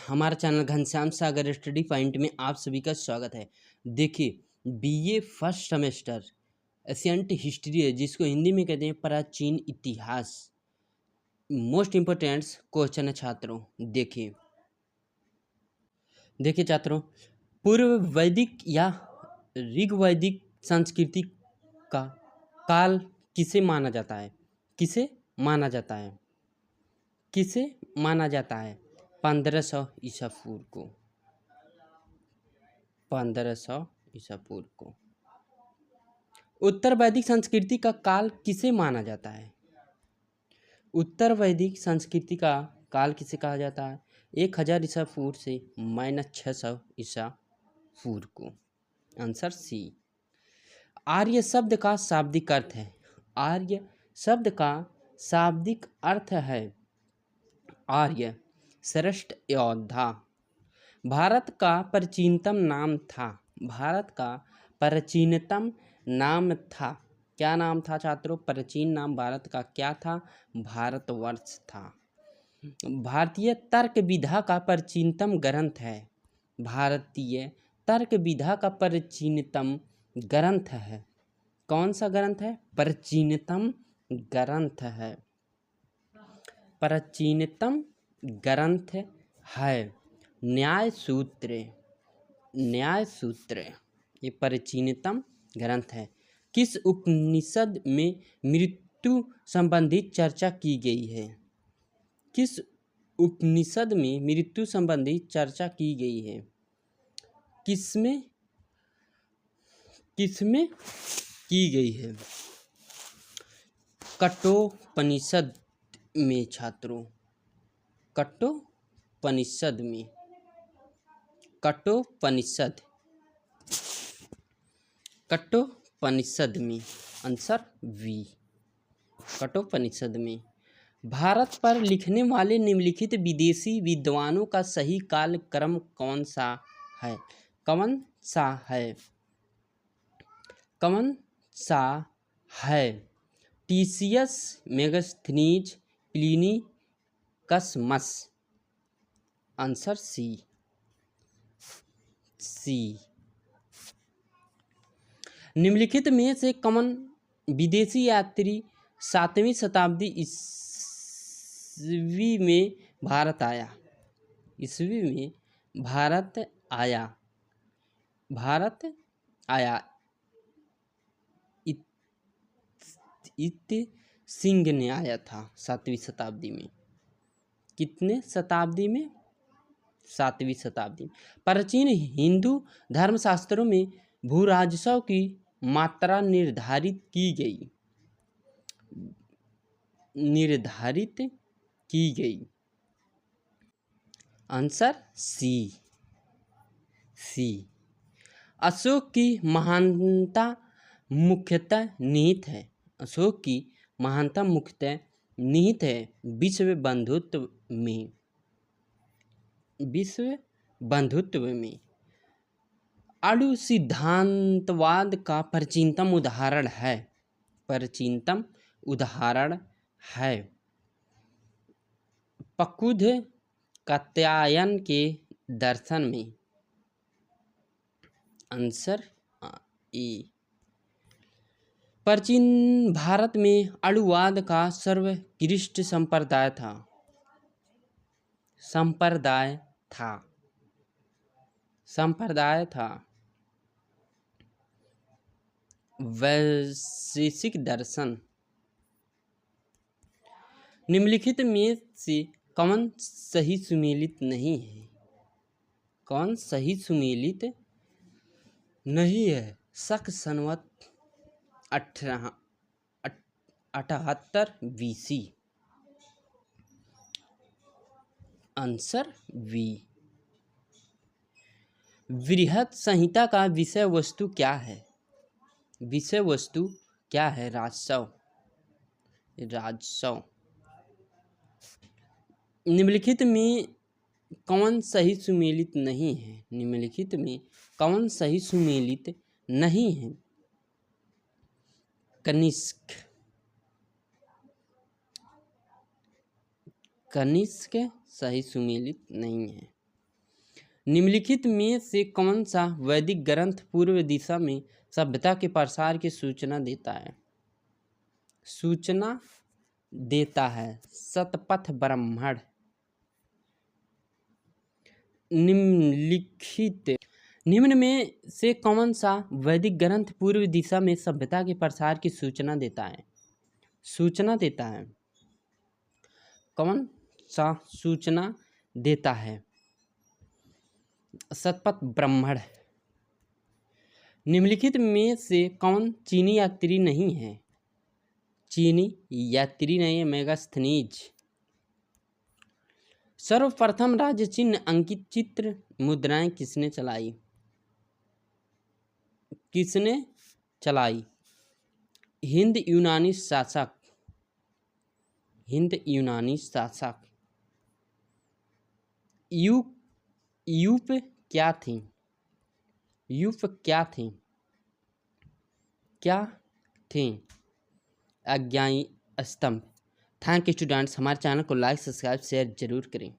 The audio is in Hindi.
हमारा चैनल घनश्याम सागर स्टडी पॉइंट में आप सभी का स्वागत है। देखिए BA first semester ancient history है, जिसको हिंदी में कहते हैं प्राचीन इतिहास। मोस्ट इम्पोर्टेंट क्वेश्चन है छात्रों। देखिए देखिए छात्रों, पूर्व वैदिक या ऋग्वैदिक संस्कृति का काल किसे माना जाता है? किसे माना जाता है? किसे माना जाता है? 1500 ईसा पूर्व को। 1500 ईसा पूर्व को। उत्तर वैदिक संस्कृति का काल किसे माना जाता है? उत्तर वैदिक संस्कृति का काल किसे कहा जाता है? 1000 ईसा पूर्व से -600 ईसा पूर्व को। Answer C. आर्य शब्द का शाब्दिक अर्थ है। आर्य शब्द का शाब्दिक अर्थ है आर्य, श्रेष्ठ योद्धा। भारत का प्राचीनतम नाम था। भारत का प्राचीनतम नाम था। क्या नाम था छात्रों? प्राचीन नाम भारत का क्या था? भारतवर्ष था। भारतीय तर्क विधा का प्राचीनतम ग्रंथ है। भारतीय तर्क विधा का प्राचीनतम ग्रंथ है। कौन सा ग्रंथ है? प्राचीनतम ग्रंथ है। प्राचीनतम ग्रंथ है न्याय सूत्र। न्याय सूत्र ये प्राचीनतम ग्रंथ है। किस उपनिषद में मृत्यु संबंधित चर्चा की गई है? किस उपनिषद में मृत्यु संबंधी चर्चा की गई है? किसमें किसमें की गई है? कठोपनिषद में छात्रों। कठोपनिषद में। कठोपनिषद। कठोपनिषद में। Answer we. कठोपनिषद में। भारत पर लिखने वाले निम्नलिखित विदेशी विद्वानों का सही काल क्रम कौन सा है? कौन सा है? कौन सा है? TCS, Megasthenes, Pliny, Cosmas. Answer C. C. निम्नलिखित में से कौन विदेशी यात्री 7वीं शताब्दी ईस्वी में भारत आया? ईस्वी में भारत आया। भारत आया। इत सिंह ने आया था 7वीं शताब्दी में। कितने शताब्दी में? 7वीं शताब्दी में। प्राचीन हिंदू धर्मशास्त्रों में भूराजस्व की मात्रा निर्धारित की गई। Answer C. सी। अशोक की महानता मुख्यतः निहित है। अशोक की महानता मुख्यतः निहित है विश्व बंधुत्व में। विश्व बंधुत्व में। अणु सिद्धांतवाद का प्राचीनतम उदाहरण है। प्राचीनतम उदाहरण है पकुध कात्यायन के दर्शन में। Answer A. प्राचीन भारत में अणुवाद का सर्वोत्कृष्ट संप्रदाय था। संप्रदाय था। संप्रदाय था। वैशेषिक दर्शन। निम्नलिखित में से कौन सही सुमेलित नहीं है? कौन सही सुमेलित नहीं है? शक संवत 78 BC। Answer we. बृहत संहिता का विषय वस्तु क्या है? विषय वस्तु क्या है? राजस्व। राजस्व। निम्नलिखित में कौन सही सुमेलित नहीं है? निम्नलिखित में कौन सही सुमेलित नहीं है? कनिष्क। कनिष्क सही सुमेलित नहीं है। निम्नलिखित में से कौन सा वैदिक ग्रंथ पूर्व दिशा में सभ्यता के प्रसार की सूचना देता है? सूचना देता है शतपथ ब्राह्मण। निम्न में से कौन सा वैदिक ग्रंथ पूर्व दिशा में सभ्यता के प्रसार की सूचना देता है? सूचना देता है। कौन सा सूचना देता है? शतपथ ब्राह्मण। निम्नलिखित में से कौन चीनी यात्री नहीं है? चीनी यात्री नहीं है मेगास्थनीज। सर्वप्रथम राज्य चिन्ह अंकित चित्र मुद्राएं किसने चलाई? किसने चलाई? हिंद यूनानी शासक। हिंद यूनानी शासक। यूप क्या थी? यूप क्या थी? क्या थे? अज्ञानी स्तंभ। थैंक यू स्टूडेंट्स, हमारे चैनल को लाइक सब्सक्राइब शेयर जरूर करें।